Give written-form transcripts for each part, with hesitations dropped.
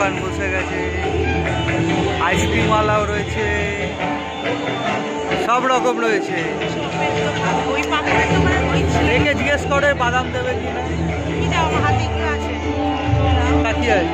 দোকান বসে গেছে, আইসক্রিমওয়ালাও রয়েছে, সব রকম রয়েছে। একে জিজ্ঞেস করে বাদাম দেবে কিনা, কি আছে।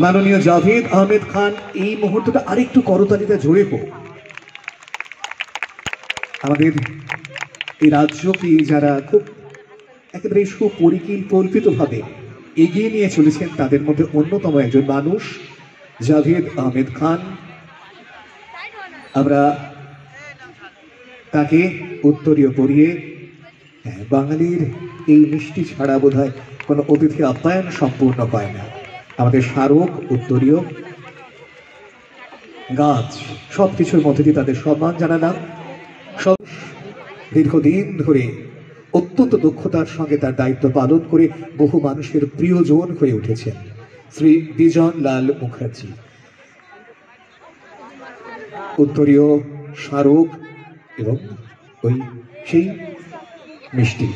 মাননীয় জাভেদ আহমেদ খান এই মুহূর্তটা আরেকটু করতালিতে জোরে হোক। আমাদের এই রাজ্যকে যারা খুব একেবারে সুপরিকল্পিতভাবে এগিয়ে নিয়ে চলেছেন তাদের মধ্যে অন্যতম একজন মানুষ জাভেদ আহমেদ খান। আমরা তাকে উত্তরীয় পরিয়ে, বাঙালির এই মিষ্টি ছাড়া বোধহয় কোনো অতিথি আপ্যায়ন সম্পূর্ণ হয় না। আমাদের স্মারক, উত্তরীয়, গাছ সবকিছুর মধ্যে দিয়ে তাদের সম্মান জানালাম। সব দীর্ঘদিন ধরে অত্যন্ত দক্ষতার সঙ্গে তার দায়িত্ব পালন করে বহু মানুষের প্রিয়জন হয়ে উঠেছেন শ্রী বিজন লাল মুখার্জি। উত্তরীয়, স্মারক এবং ওই সেই মিষ্টি।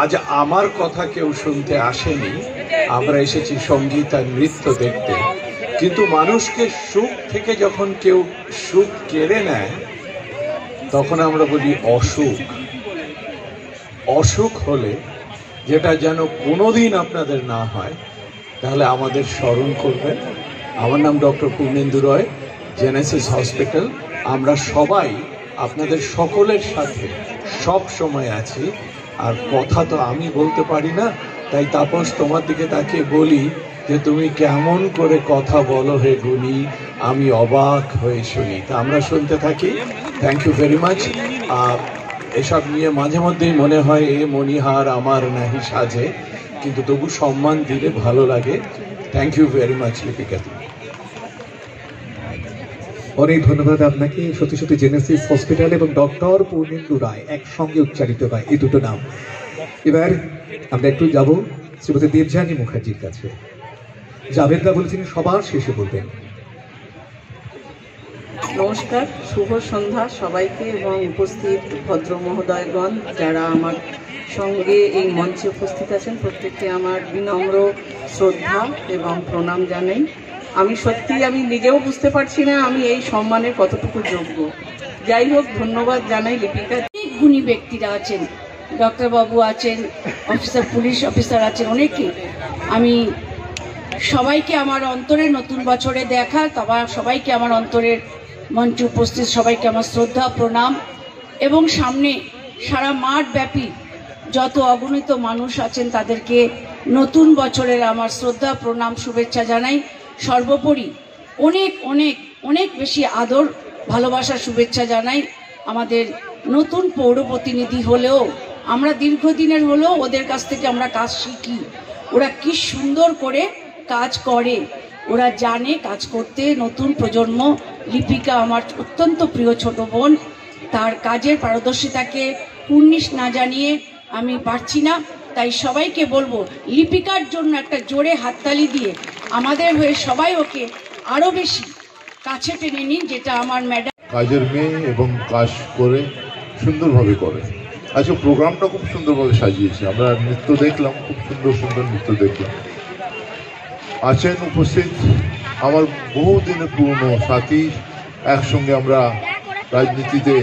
আজ আমার কথা কেউ শুনতে আসেনি, আমরা এসেছি সঙ্গীত আর নৃত্য দেখতে। কিন্তু মানুষকে সুখ থেকে যখন কেউ সুখ কেড়ে নেয় তখন আমরা বলি অসুখ। অসুখ হলে, যেটা যেন কোনোদিন আপনাদের না হয়, তাহলে আমাদের স্মরণ করবেন। আমার নাম ডক্টর পূর্ণেন্দু রয়, জেনেসিস হসপিটাল। আমরা সবাই আপনাদের সকলের সাথে সব সময় আছি। আর কথা তো আমি বলতে পারি না, তাই তাপস তোমার দিকে তাকিয়ে বলি যে তুমি কেমন করে কথা বলো হে গুণী, আমি অবাক হয়ে শুনি। তা আমরা শুনতে থাকি। Thank you very much. এসব নিয়ে মাঝে মধ্যেই মনে হয় এ মণিহার আমার নাহি সাজে, কিন্তু তবু সম্মান দিলে ভালো লাগে। Thank you very much Lipika. অনেক ধন্যবাদ আপনাকে। সত্যি সত্যি জেনেসিস হসপিটাল এবং ডক্টর পূর্ণেন্দু রায় একসঙ্গে উচ্চারিত হয় এই দুটো নাম। এবার আমরা একটু যাব শ্রীমতী দেবযানী মুখার্জির কাছে। জাভেদা বলে তিনি সবার শেষে বলবেন। নমস্কার, শুভ সন্ধ্যা সবাইকে এবং উপস্থিত ভদ্র মহোদয়গণ যারা আমার সঙ্গে এই মঞ্চে উপস্থিত আছেন, প্রত্যেককে আমার বিনম্র শ্রদ্ধা এবং প্রণাম জানাই। আমি নিজেও বুঝতে পারছি না আমি এই সম্মানের কতটুকু যোগ্য। যাই হোক, ধন্যবাদ জানাই লিপিকা। অনেক গুণী ব্যক্তিরা আছেন, ডক্টর বাবু আছেন, অফিসার, পুলিশ অফিসার আছেন, অনেকে। আমি সবাইকে আমার অন্তরের নতুন বছরে দেখা, সবাইকে আমার অন্তরের মঞ্চে উপস্থিত সবাইকে আমার শ্রদ্ধা প্রণাম, এবং সামনে সারা মাঠ ব্যাপী যত অগণিত মানুষ আছেন তাদেরকে নতুন বছরের আমার শ্রদ্ধা প্রণাম শুভেচ্ছা জানাই। সর্বোপরি অনেক অনেক অনেক বেশি আদর ভালোবাসা শুভেচ্ছা জানাই আমাদের নতুন পৌর প্রতিনিধি হলেও আমরা দীর্ঘদিনের হলেও ওদের কাছ থেকে আমরা কাজ শিখি। ওরা কি সুন্দর করে কাজ করে, ওরা জানে কাজ করতে। নতুন প্রজন্ম, লিপিকা আমার অত্যন্ত প্রিয় ছোট বোন, তার কাজের পারদর্শিতাকে কুর্নিশ না জানিয়ে আমি পারছি না। তাই সবাইকে বলবো লিপিকার জন্য একটা জোরে হাততালি দিয়ে আমাদের হয়ে সবাই ওকে আরো বেশি কাছে টেনে নিন, যেটা আমার ম্যাডাম। কাজের মেয়ে এবং কাজ করে সুন্দরভাবে করে। আচ্ছা, প্রোগ্রামটা খুব সুন্দরভাবে সাজিয়েছে, আমরা নৃত্য দেখলাম, খুব সুন্দর সুন্দর নৃত্য দেখলাম। আছেন উপস্থিত আমার বহুদিনের পুরনো সাথী, একসঙ্গে আমরা রাজনীতিতে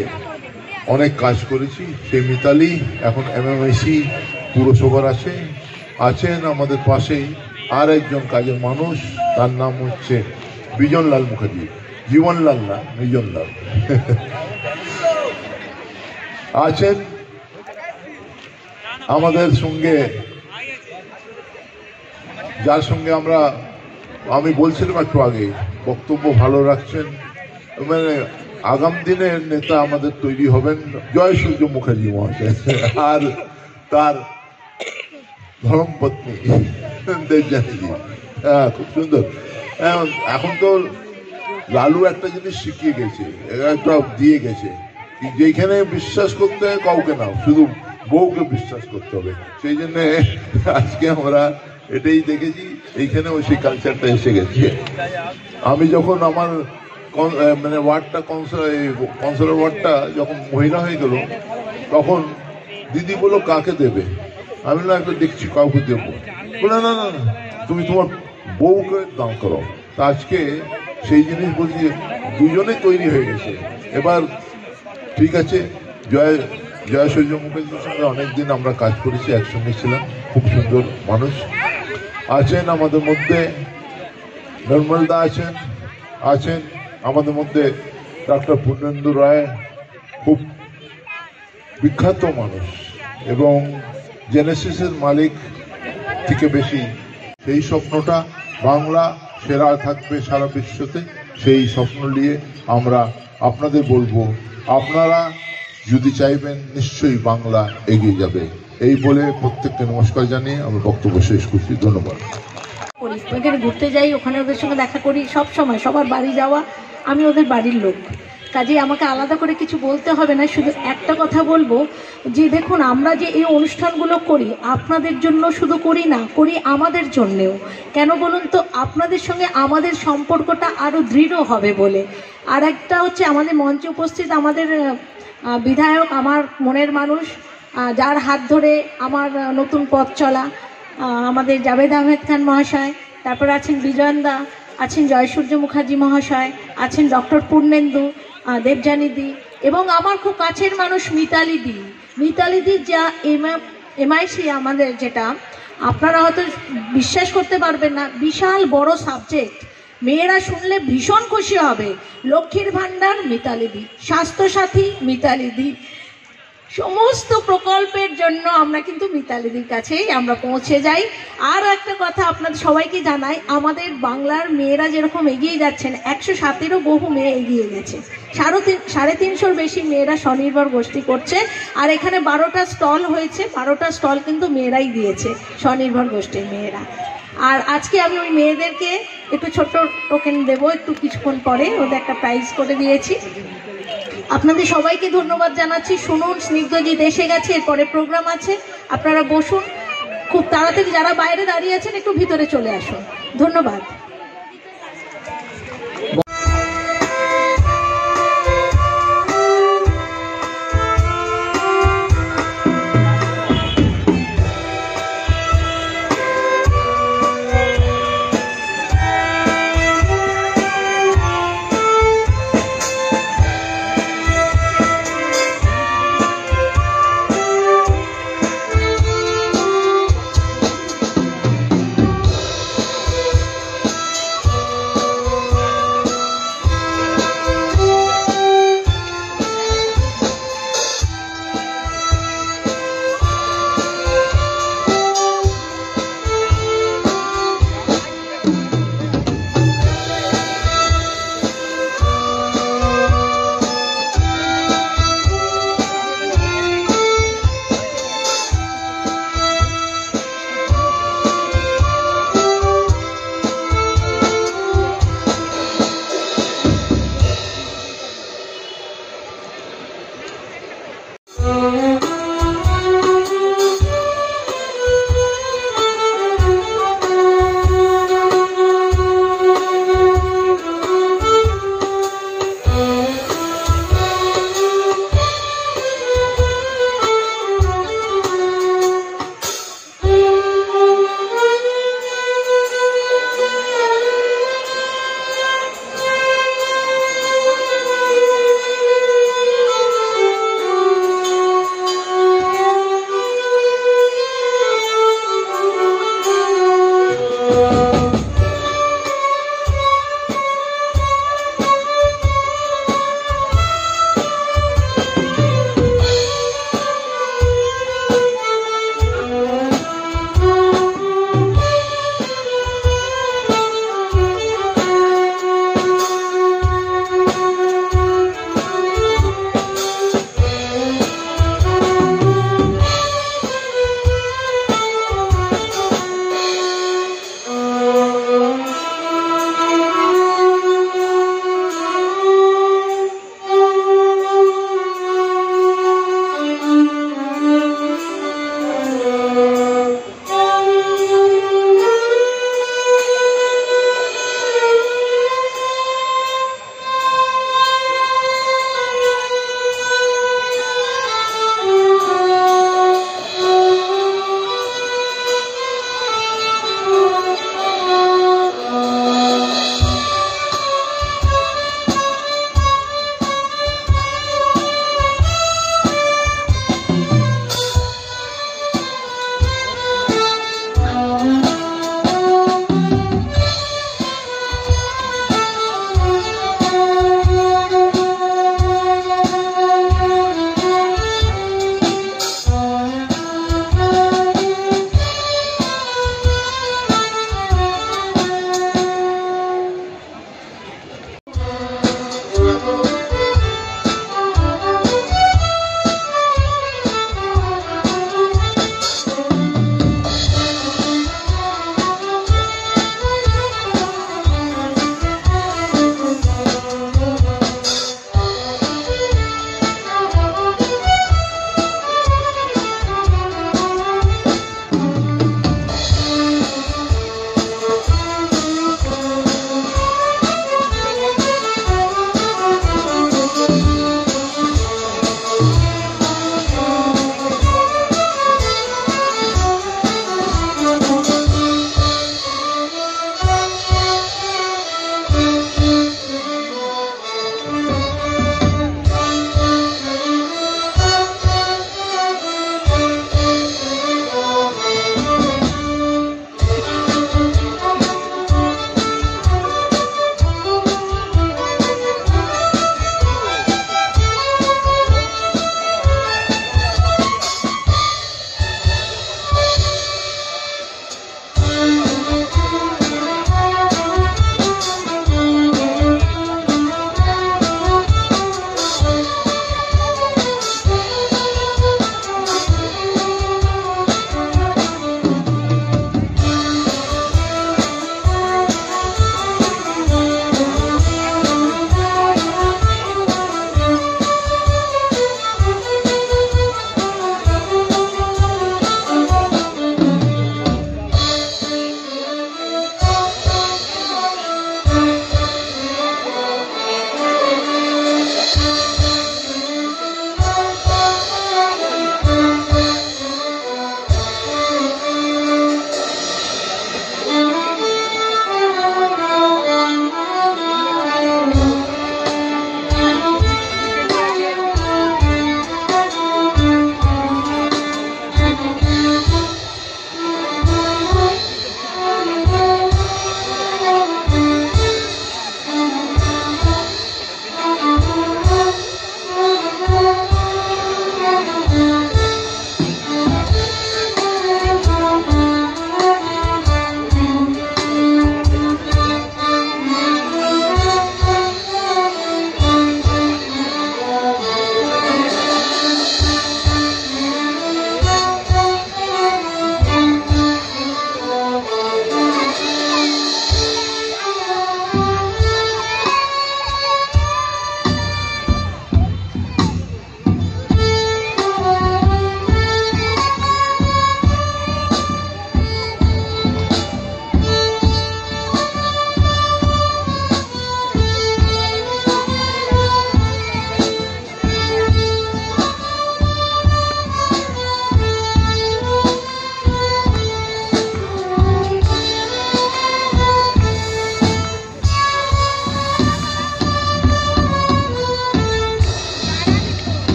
অনেক কাজ করেছি, সেই মিতালি এখন MMIC পুরসভার আছেন আমাদের পাশেই আর একজন কাজের মানুষ, তার নাম হচ্ছে বিজনলাল মুখার্জি। জীবনলাল না, বিজনলাল আছেন আমাদের সঙ্গে, যার সঙ্গে আমি বলছিলাম একটু আগে, বক্তব্য ভালো রাখছেন, মানে আগাম দিনের নেতা আমাদের তৈরি হবেন জয় সূর্য মুখার্জি মহাশয়, আর তার ধর্মপত্নী দেবযানীজি। হ্যাঁ, খুব সুন্দর। এখন তো লালু একটা জিনিস শিখিয়ে গেছে, একটা দিয়ে গেছে, যেখানে বিশ্বাস করতে হয় কাউকে না, শুধু বউকে বিশ্বাস করতে হবে। সেই জন্য আজকে আমরা এটাই দেখেছি, এইখানেও সেই কালচারটা এসে গেছে। আমি যখন আমার মানে ওয়ার্ডটা কাউন্সিলর ওয়ার্ডটা যখন মহিলা হয়ে গেল, তখন দিদি বললো কাকে দেবে, আমি না একটু দেখছি কাউকে দেবো, বলে না না না তুমি তোমার বউকে দান করো। তা আজকে সেই জিনিস বলছি, দুজনে তৈরি হয়ে গেছে। এবার ঠিক আছে, জয় সূর্য মুখার্জির সঙ্গে অনেকদিন আমরা কাজ করেছি, একসঙ্গে ছিলাম, খুব সুন্দর মানুষ। আছেন আমাদের মধ্যে নির্মলদা, আছেন আমাদের মধ্যে ডক্টর পূর্ণেন্দু রায়, খুব বিখ্যাত মানুষ এবং জেনেসিসের মালিক থেকে বেশি। সেই স্বপ্নটা বাংলা সেরা থাকবে সারা বিশ্বতে, সেই স্বপ্ন নিয়ে আমরা আপনাদের বলবো, আপনারা যদি চাইবেন নিশ্চয়ই বাংলা এগিয়ে যাবে। এই বলে প্রত্যেককে নমস্কার জানিয়ে আমি বক্তব্য শেষ করছি। ধন্যবাদ। ওখানে ঘুরতে যাই, ওখানে ওদের সঙ্গে দেখা করি, সব সময় সবার বাড়ি যাওয়া, আমি ওদের বাড়ির লোক, কাজে আমাকে আলাদা করে কিছু বলতে হবে না। শুধু একটা কথা বলবো যে দেখুন, আমরা যে এই অনুষ্ঠানগুলো করি আপনাদের জন্য শুধু করি না, করি আমাদের জন্যেও। কেন বলুন তো, আপনাদের সঙ্গে আমাদের সম্পর্কটা আরও দৃঢ় হবে বলে। আর একটা হচ্ছে আমাদের মঞ্চে উপস্থিত আমাদের বিধায়ক, আমার মনের মানুষ, যার হাত ধরে আমার নতুন পথ চলা, আমাদের জাভেদ আহমেদ খান মহাশয়, তারপর আছেন বিজয়নদা, আছেন জয়সূর্য মুখার্জি মহাশয়, আছেন ডক্টর পূর্ণেন্দু, দেবযানীদি, এবং আমার খুব কাছের মানুষ মিতালিদি যা MIC আমাদের, যেটা আপনারা হয়তো বিশ্বাস করতে পারবেন না, বিশাল বড় সাবজেক্ট, মেয়েরা শুনলে ভীষণ খুশি হবে। লক্ষ্মীর ভাণ্ডার মিতালিদি, স্বাস্থ্যসাথী মিতালিদি, সমস্ত প্রকল্পের জন্য আমরা কিন্তু মিতালিদির কাছেই আমরা পৌঁছে যাই। আর একটা কথা আপনাদের সবাইকে জানাই, আমাদের বাংলার মেয়েরা যেরকম এগিয়ে যাচ্ছেন, 107-এরও বহু মেয়ে এগিয়ে গেছে, 350-র বেশি মেয়েরা স্বনির্ভর গোষ্ঠী করছে। আর এখানে 12টা স্টল হয়েছে, 12টা স্টল কিন্তু মেয়েরাই দিয়েছে, স্বনির্ভর গোষ্ঠীর মেয়েরা। আর আজকে আমি ওই মেয়েদেরকে একটু ছোট্ট টোকেন দেবো, একটু কিছুক্ষণ পরে ওদের একটা প্রাইজ করে দিয়েছি। আপনাদের সবাইকে ধন্যবাদ জানাচ্ছি। শুনুন, স্নিগ্ধজিৎ এসে গেছে, এরপরে প্রোগ্রাম আছে, আপনারা বসুন, খুব তাড়াতাড়ি যারা বাইরে দাঁড়িয়ে আছেন একটু ভিতরে চলে আসুন। ধন্যবাদ।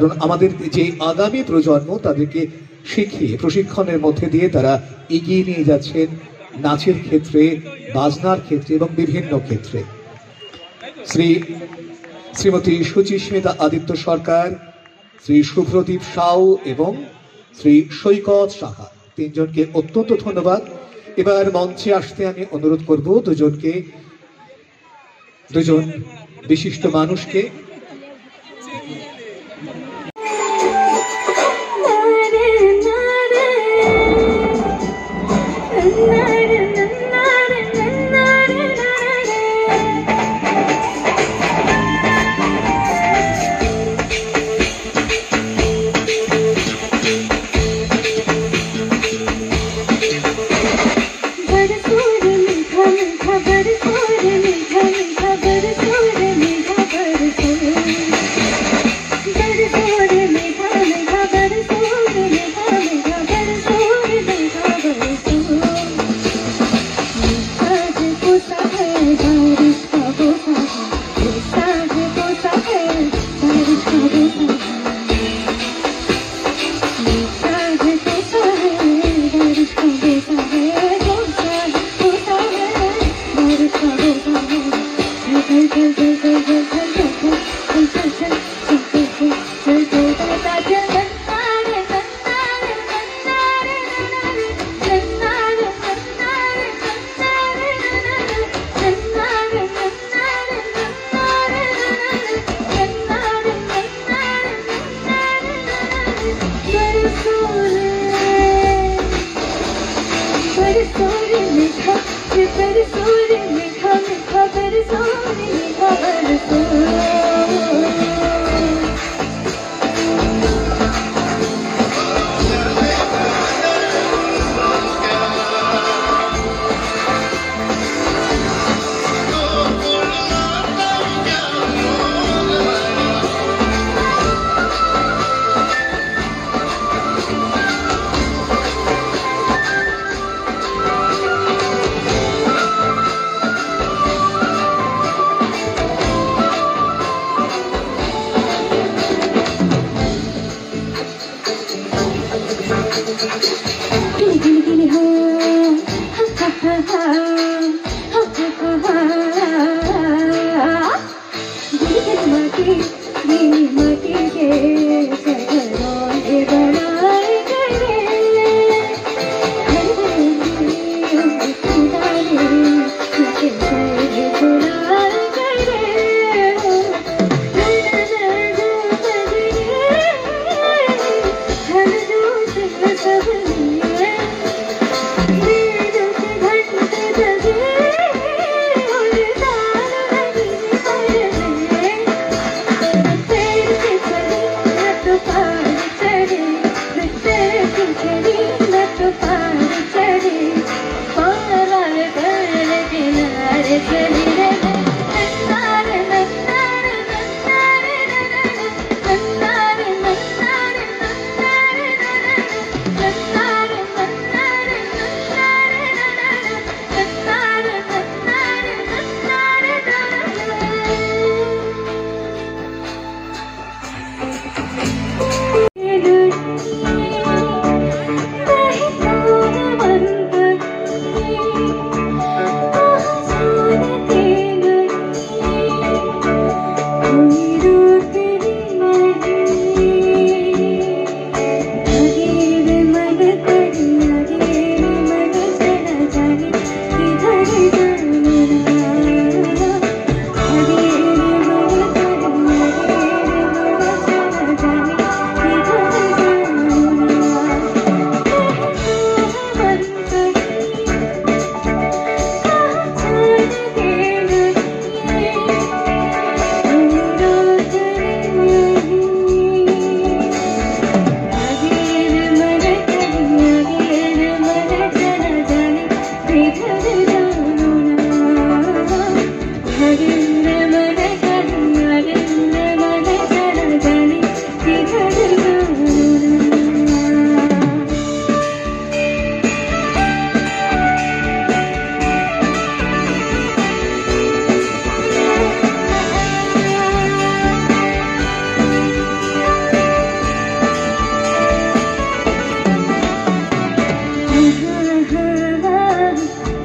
কারণ আমাদের যে আগামী প্রজন্ম তাদেরকে শিখিয়ে প্রশিক্ষণের মধ্যে দিয়ে তারা এগিয়ে নিয়ে যাচ্ছেন নাচের ক্ষেত্রে, বাজনার ক্ষেত্রে এবং বিভিন্ন ক্ষেত্রে। শ্রীমতী সুচিস্মিতা আদিত্য সরকার, শ্রী শুভ্রদীপ সাউ এবং শ্রী সৈকত সাহা, তিনজনকে অত্যন্ত ধন্যবাদ। এবার মঞ্চে আসতে আমি অনুরোধ করব দুজন বিশিষ্ট মানুষকে।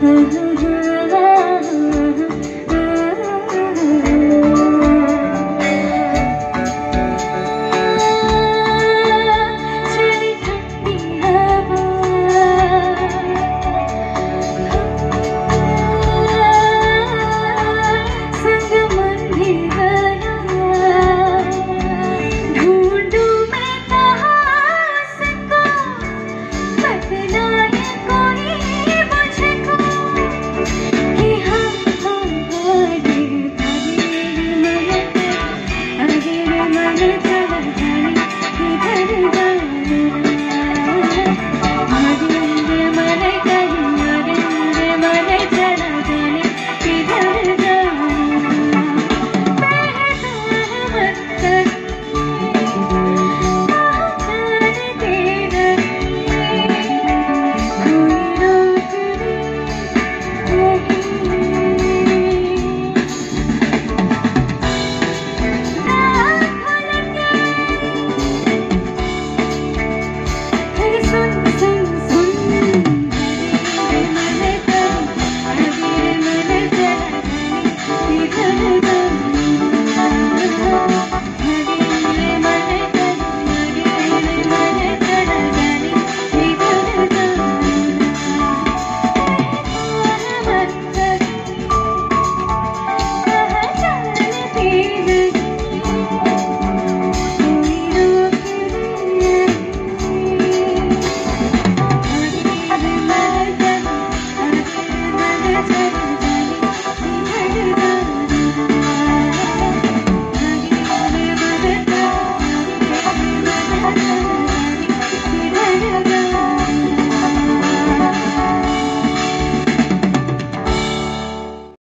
I do